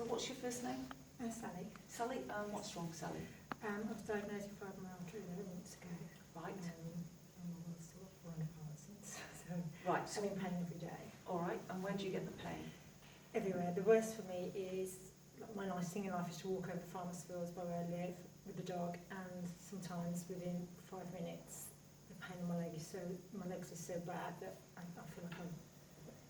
So what's your first name? Sally. Sally? What's wrong, Sally? I was diagnosed with fibromyalgia 11 months ago. Right. And I was sort of falling apart since. So Right. I'm in pain every day. All right. And where do you get the pain? Everywhere. The worst for me is my nice thing in life is to walk over the farmer's fields by where I live with the dog, and sometimes within 5 minutes the pain in my leg is so, my legs are so bad that I feel like I'm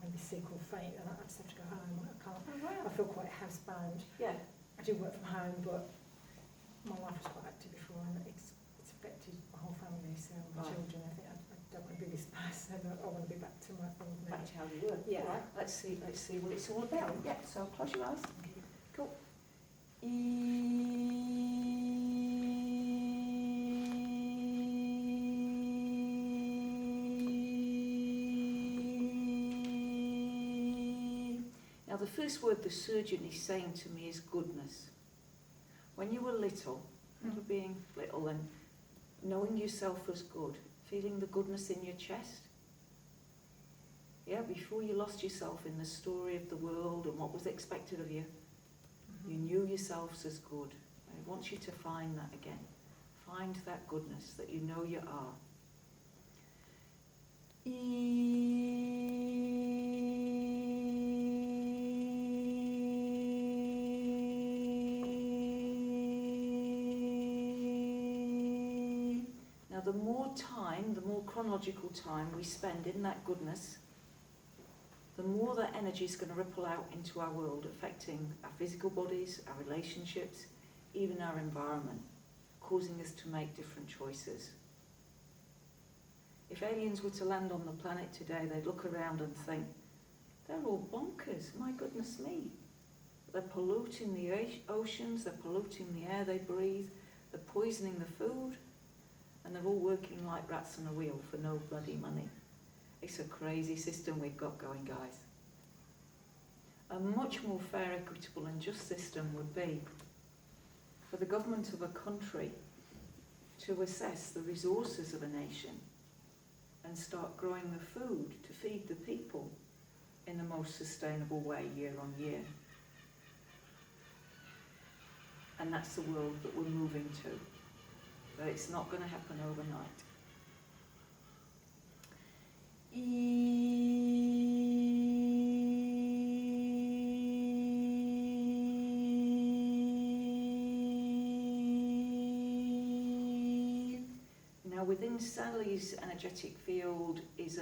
maybe sick or faint, and I just have to go home. I can't. Oh, wow. I feel quite housebound. Yeah. I do work from home, but my life was quite active before, and it's affected my whole family, so my Right. children. I think I don't want to be this person. I want to be back to my ordinary. Back to how you were. Yeah. All right. Let's see what it's all about. Yeah. So close your eyes. Okay. Cool. Now the first word the surgeon is saying to me is goodness. When you were little, being little and knowing yourself as good, feeling the goodness in your chest. Yeah, before you lost yourself in the story of the world and what was expected of you, you knew yourselves as good. I want you to find that again. Find that goodness that you know you are. Now the more time, the more chronological time we spend in that goodness, the more that energy is going to ripple out into our world, affecting our physical bodies, our relationships, even our environment, causing us to make different choices. If aliens were to land on the planet today, they'd look around and think, they're all bonkers, my goodness me. They're polluting the oceans, they're polluting the air they breathe, they're poisoning the food, and they're all working like rats on a wheel for no bloody money. It's a crazy system we've got going, guys. A much more fair, equitable and just system would be for the government of a country to assess the resources of a nation and start growing the food to feed the people in the most sustainable way year on year. And that's the world that we're moving to. But it's not going to happen overnight. Now within Sally's energetic field is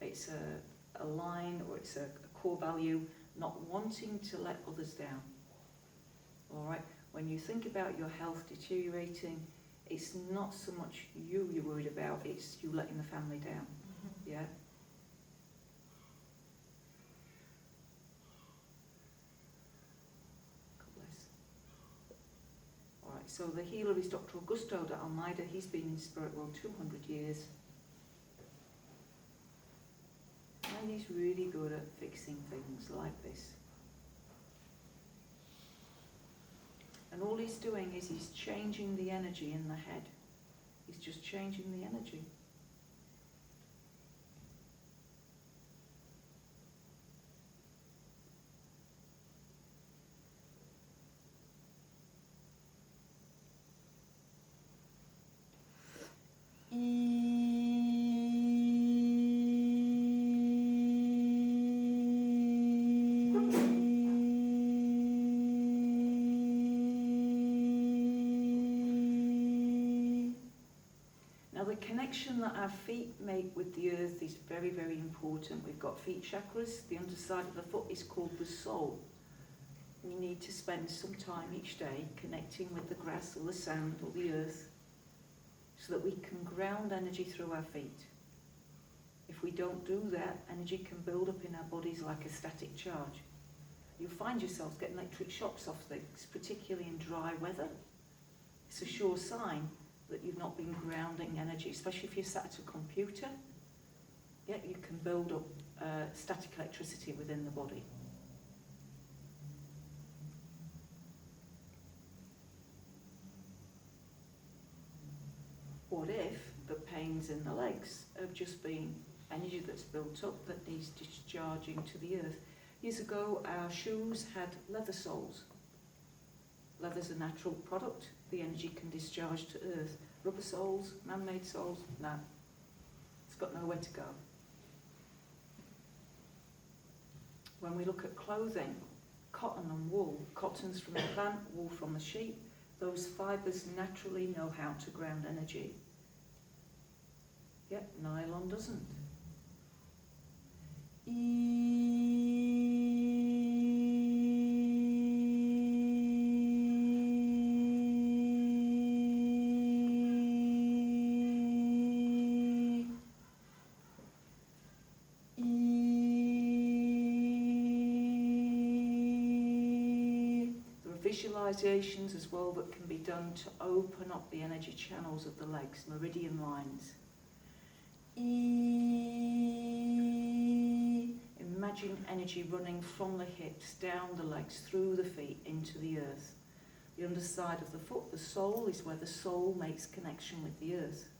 it's a line, or it's a core value, not wanting to let others down. All right, when you think about your health deteriorating, it's not so much you're worried about, it's you letting the family down. Yeah. God bless. All right, so the healer is Dr. Augusto de Almeida. He's been in spirit world 200 years. And he's really good at fixing things like this. And all he's doing is he's changing the energy in the head. He's just changing the energy. Now the connection that our feet make with the earth is very, very important. We've got feet chakras. The underside of the foot is called the soul. We need to spend some time each day connecting with the grass or the sand or the earth so that we can ground energy through our feet. If we don't do that, energy can build up in our bodies like a static charge. You'll find yourselves getting electric shocks off things, particularly in dry weather. It's a sure sign that you've not been grounding energy, especially if you're sat at a computer. Yeah, you can build up static electricity within the body. What if the pains in the legs have just been energy that's built up that needs discharging to the earth? Years ago, our shoes had leather soles. Leather's a natural product. The energy can discharge to earth. Rubber soles, man-made soles, no. It's got nowhere to go. When we look at clothing, cotton and wool, cotton's from the plant, wool from the sheep, those fibres naturally know how to ground energy. Yet nylon doesn't. Visualizations as well that can be done to open up the energy channels of the legs, meridian lines. Imagine energy running from the hips, down the legs, through the feet, into the earth. The underside of the foot, the sole, is where the soul makes connection with the earth.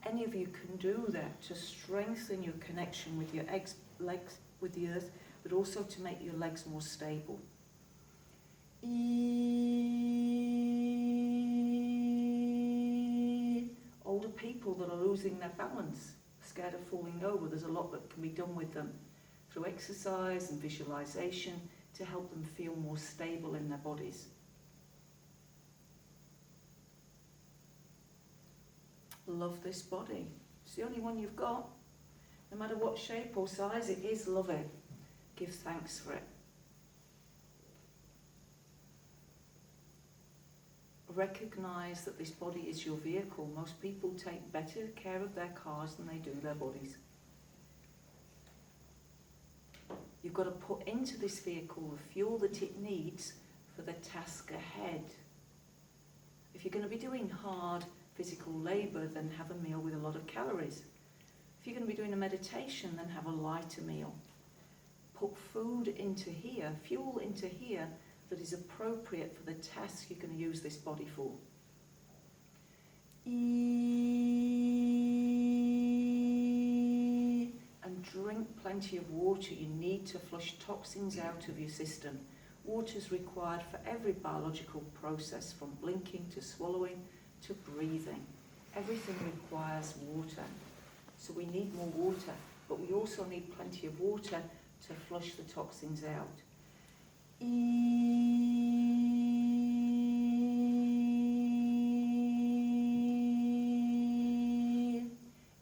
Any of you can do that to strengthen your connection with your legs, with the earth, but also to make your legs more stable. Older people that are losing their balance, scared of falling over, there's a lot that can be done with them through exercise and visualization to help them feel more stable in their bodies. Love this body. It's the only one you've got. No matter what shape or size it is, love it. Give thanks for it. Recognize that this body is your vehicle. Most people take better care of their cars than they do their bodies. You've got to put into this vehicle the fuel that it needs for the task ahead. If you're going to be doing hard physical labour, then have a meal with a lot of calories. If you're going to be doing a meditation, then have a lighter meal. Put food into here, fuel into here, that is appropriate for the task you're going to use this body for. And drink plenty of water. You need to flush toxins out of your system. Water is required for every biological process, from blinking to swallowing to breathing. Everything requires water. So we need more water, but we also need plenty of water to flush the toxins out.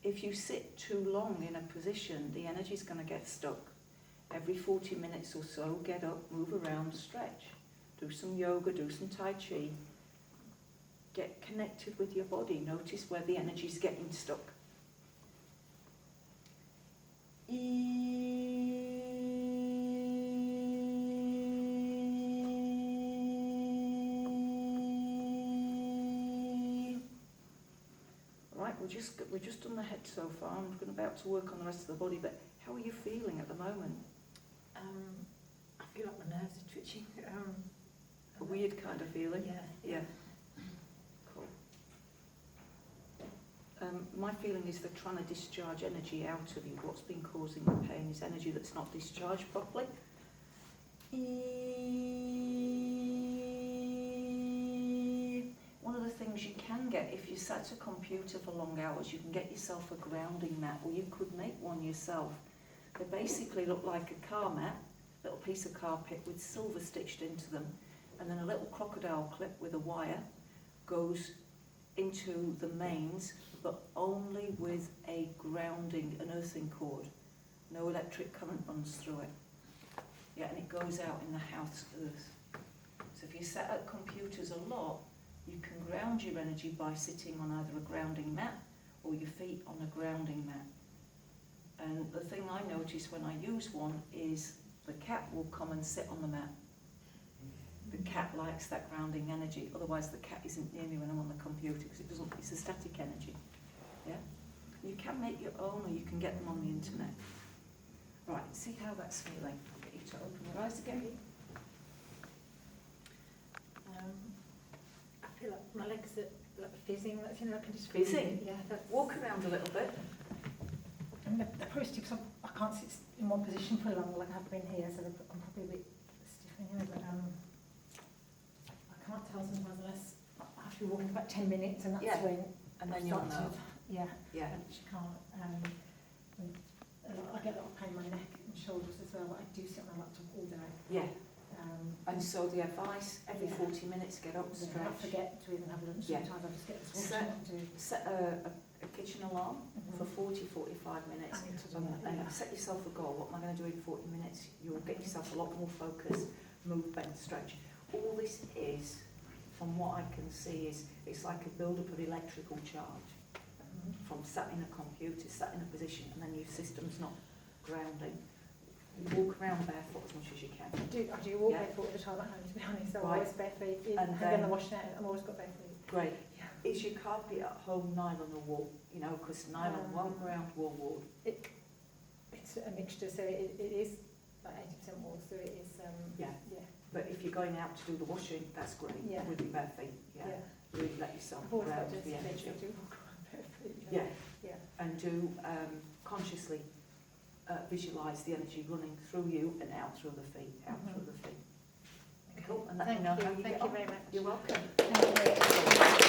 If you sit too long in a position, the energy is going to get stuck. Every 40 minutes or so, get up, move around, stretch. Do some yoga, do some Tai Chi. Get connected with your body. Notice where the energy is getting stuck. Right, we're just done the head so far. I'm about to work on the rest of the body, but how are you feeling at the moment? I feel like my nerves are twitching. A weird kind of feeling? Yeah. Cool. My feeling is they're trying to discharge energy out of you. What's been causing the pain is energy that's not discharged properly. One of the things you can get, if you sat at a computer for long hours, you can get yourself a grounding mat, or you could make one yourself. They basically look like a car mat, little piece of carpet with silver stitched into them, and then a little crocodile clip with a wire goes into the mains, but only with a grounding, an earthing cord. No electric current runs through it. Yeah, and it goes out in the house earth. So if you sat at computers a lot, you can ground your energy by sitting on either a grounding mat or your feet on a grounding mat. And the thing I notice when I use one is the cat will come and sit on the mat. The cat likes that grounding energy, otherwise the cat isn't near me when I'm on the computer because it's a static energy. Yeah? You can make your own, or you can get them on the internet. Right, see how that's feeling. I'll get you to open your eyes again. I feel like my legs are like fizzing. That's, I can just Fizzing? Yeah. That's, Walk around a little bit. they're probably stiff, so I can't sit in one position for long like I've been here, so I'm probably a bit stiff anyway, but I can't tell sometimes unless I have to be walking for about 10 minutes, and that's Yeah. when And I then you'll start know. to, yeah, Yeah. I actually can't, I get a lot of pain in my neck and shoulders as well, but I do sit on my laptop all day. Yeah. And And so the advice, every Yeah. 40 minutes, get up, I stretch. forget to even have lunch. Yeah. Sometimes I just get this So- water and do. Set a kitchen alarm for 40-45 minutes. I need to do And that. set yourself a goal. What am I going to do in 40 minutes? You'll get yourself a lot more focus, move, bend, stretch. All this is, from what I can see, is it's like a build-up of electrical charge. From sat in a computer, sat in a position, and then your system's not grounding. You walk around barefoot as much as you can. I do walk Yeah. barefoot all the time at home, to be honest. I'm Right. always barefoot. And And then- then the washing out, I'm always got bare feet. Great. Yeah. Is your carpet at home nylon or wool? You know, because nylon won't ground wool. It's a mixture, so it is like 80% wool, so it is, Yeah. yeah. But if you're going out to do the washing, that's great. Yeah. With your bare feet. Yeah. Yeah. Really let yourself I've always got ground to the energy. do walk around barefoot. Yeah. Yeah. And do consciously visualise the energy running through you and out through the feet, out Mhm. through the feet. Okay. Cool. And let me Thank know you. how you Thank get you on. very much. You're welcome. Thank you.